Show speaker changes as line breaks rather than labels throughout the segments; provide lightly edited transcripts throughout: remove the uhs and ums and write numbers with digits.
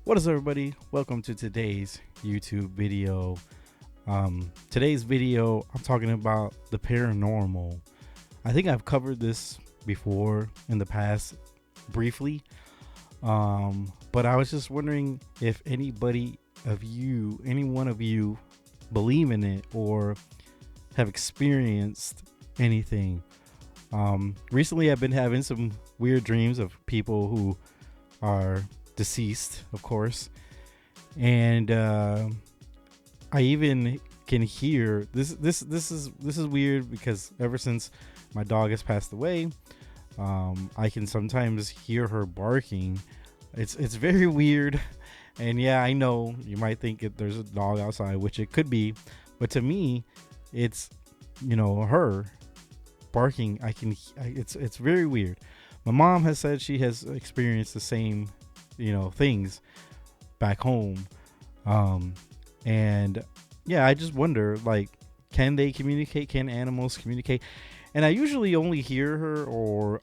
What is everybody? Welcome to today's YouTube video. Today's video, I'm talking about the paranormal. I think I've covered this before in the past briefly, but I was just wondering if any one of you, believe in it or have experienced anything. Recently, I've been having some weird dreams of people who are deceased, of course, and I even can hear this. This is weird because ever since my dog has passed away, I can sometimes hear her barking. It's very weird, and yeah, I know you might think there's a dog outside, which it could be, but to me, it's her barking. It's very weird. My mom has said she has experienced the same things back home, um and yeah, I just wonder, like, can they communicate? Can animals communicate? And I usually only hear her, or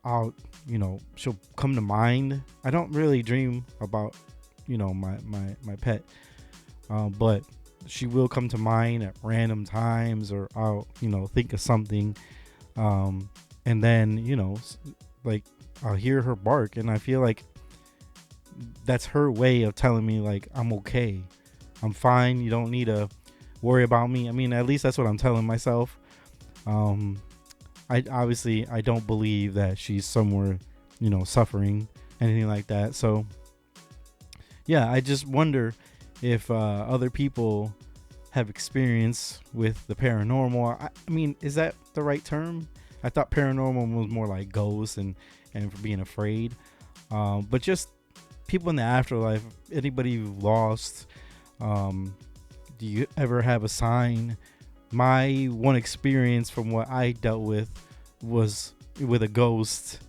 she'll come to mind. I don't really dream about my pet, but she will come to mind at random times, or I'll think of something, and then like, I'll hear her bark, and I feel like that's her way of telling me, like, I'm okay, I'm fine, you don't need to worry about me. I mean, at least that's what I'm telling myself. um I don't believe that she's somewhere suffering, anything like that. So yeah, I just wonder if other people have experience with the paranormal. I mean, is that the right term? I thought paranormal was more like ghosts and for being afraid, but just people in the afterlife, anybody you've lost. Do you ever have a sign? My one experience from what I dealt with was with a ghost.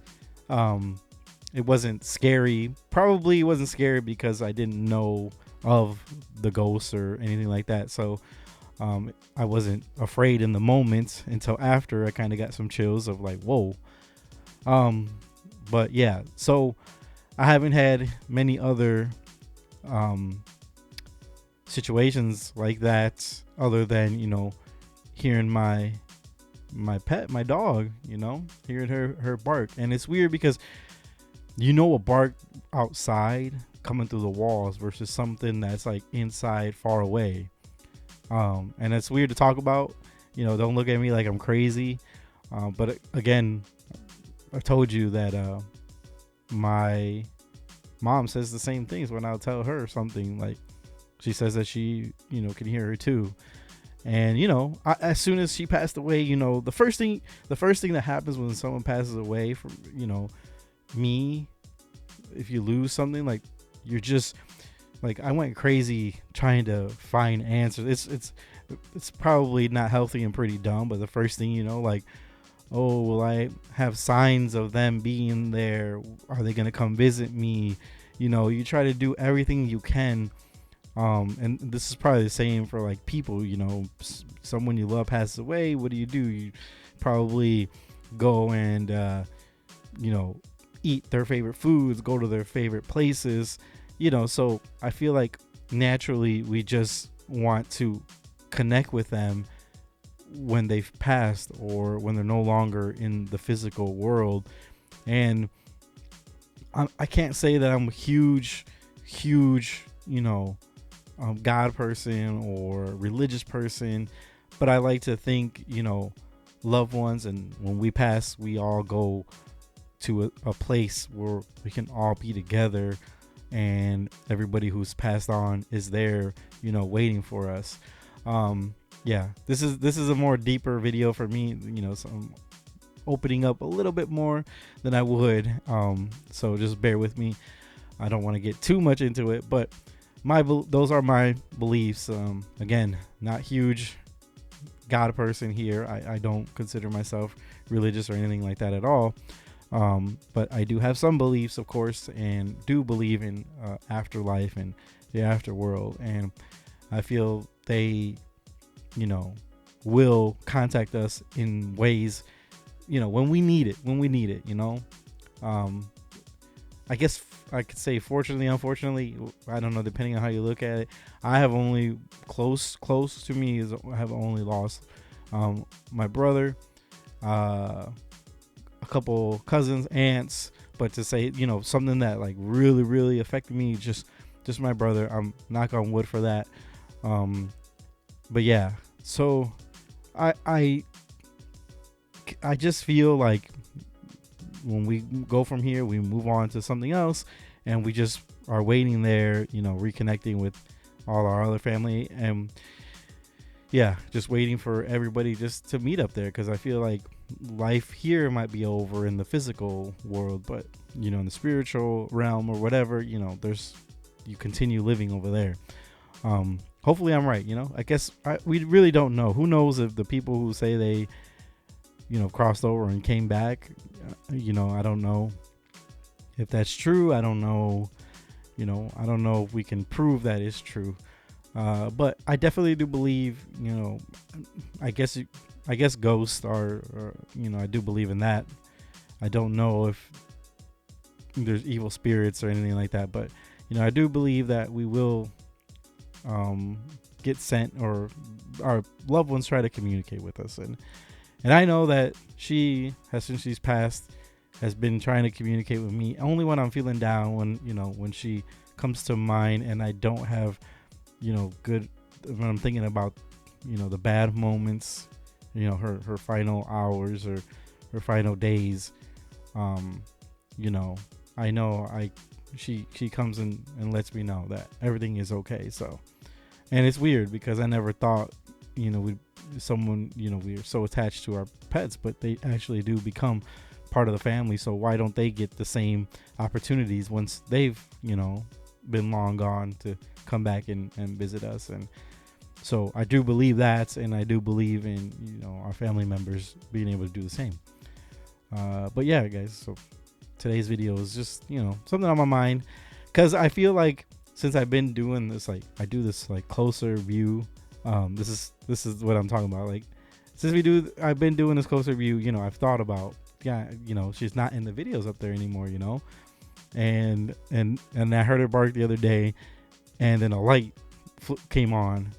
It wasn't scary. Probably it wasn't scary because I didn't know of the ghost or anything like that. So I wasn't afraid in the moment until after I kind of got some chills of, like, whoa. Um, but yeah, so I haven't had many other um, situations like that, other than hearing my pet, my dog, hearing her bark. And it's weird because a bark outside coming through the walls versus something that's like inside, far away. And it's weird to talk about. Don't look at me like I'm crazy. But again, I told you that my mom says the same things when I'll tell her something. Like, she says that she can hear her too. And as soon as she passed away, the first thing that happens when someone passes away from me, if you lose something, like, you're just like, I went crazy trying to find answers. It's probably not healthy and pretty dumb, but the first thing, like, oh, will I have signs of them being there? Are they gonna come visit me? You try to do everything you can. And this is probably the same for, like, people. Someone you love passes away. What do? You probably go and eat their favorite foods, go to their favorite places. So I feel like naturally we just want to connect with them when they've passed, or when they're no longer in the physical world. And I can't say that I'm a huge God person or religious person, but I like to think loved ones, and when we pass, we all go to a place where we can all be together, and everybody who's passed on is there waiting for us. Yeah, this is a more deeper video for me. So I'm opening up a little bit more than I would. So just bear with me. I don't want to get too much into it, but those are my beliefs. Again, not huge God person here. I don't consider myself religious or anything like that at all. But I do have some beliefs, of course, and do believe in afterlife and the afterworld. And I feel they, will contact us in ways, when we need it. I guess I could say fortunately, unfortunately, I don't know, depending on how you look at it. I have only close to me is I have only lost my brother, a couple cousins, aunts, but to say, you know, something that like really affected me, just my brother. I'm knock on wood for that. But yeah, so I just feel like when we go from here, we move on to something else, and we just are waiting there, you know, reconnecting with all our other family, and yeah, just waiting for everybody just to meet up there, because I feel like life here might be over in the physical world, but you know, in the spiritual realm or whatever, you know, you continue living over there. Hopefully I'm right, you know. I guess we really don't know. Who knows if the people who say they, you know, crossed over and came back, you know, I don't know if that's true. I don't know, you know, I don't know if we can prove that it's true. But I definitely do believe, you know, I guess ghosts are, you know, I do believe in that. I don't know if there's evil spirits or anything like that, but you know, I do believe that we will get sent, or our loved ones try to communicate with us, and I know that she has, since she's passed, has been trying to communicate with me only when I'm feeling down, when, you know, when she comes to mind and I don't have, you know, good, when I'm thinking about, you know, the bad moments, you know, her final hours or her final days. You know, I know she comes in and lets me know that everything is okay. So, and it's weird because I never thought, you know, we're so attached to our pets, but they actually do become part of the family. So why don't they get the same opportunities once they've, you know, been long gone, to come back and visit us? And so I do believe that, and I do believe in, you know, our family members being able to do the same. But yeah, guys, so today's video is just, you know, something on my mind, because I feel like since I've been doing this, like I do this like closer view, this is what I'm talking about. Like, since I've been doing this closer view, you know, I've thought about, yeah, you know, she's not in the videos up there anymore, you know, and I heard her bark the other day, and then a light came on.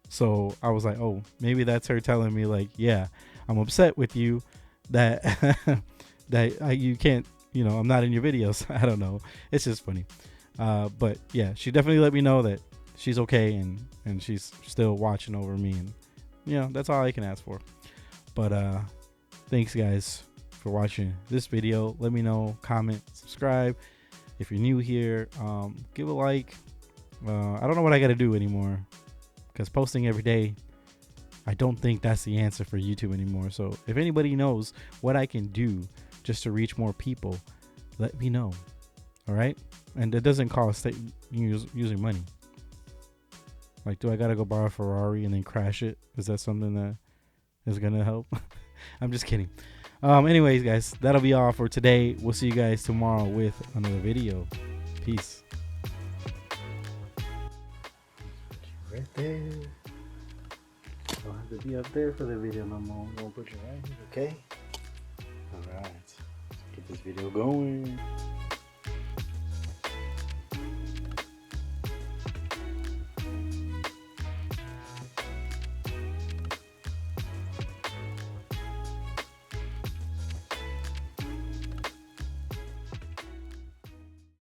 So I was like, oh, maybe that's her telling me, like, yeah, I'm upset with you that you can't, you know, I'm not in your videos. I don't know. It's just funny. But yeah, she definitely let me know that she's okay, and she's still watching over me, and you know, that's all I can ask for. But thanks guys for watching this video. Let me know, comment, subscribe. If you're new here, give a like. I don't know what I got to do anymore, because posting every day, I don't think that's the answer for YouTube anymore. So if anybody knows what I can do just to reach more people, let me know. All right? And it doesn't cost using money. Like, do I got to go buy a Ferrari and then crash it? Is that something that is going to help? I'm just kidding. Anyways, guys, that'll be all for today. We'll see you guys tomorrow with another video. Peace. Right there. Don't have to be up there for the video no more. I'm gonna put you right here, okay? Alright. Get this video going.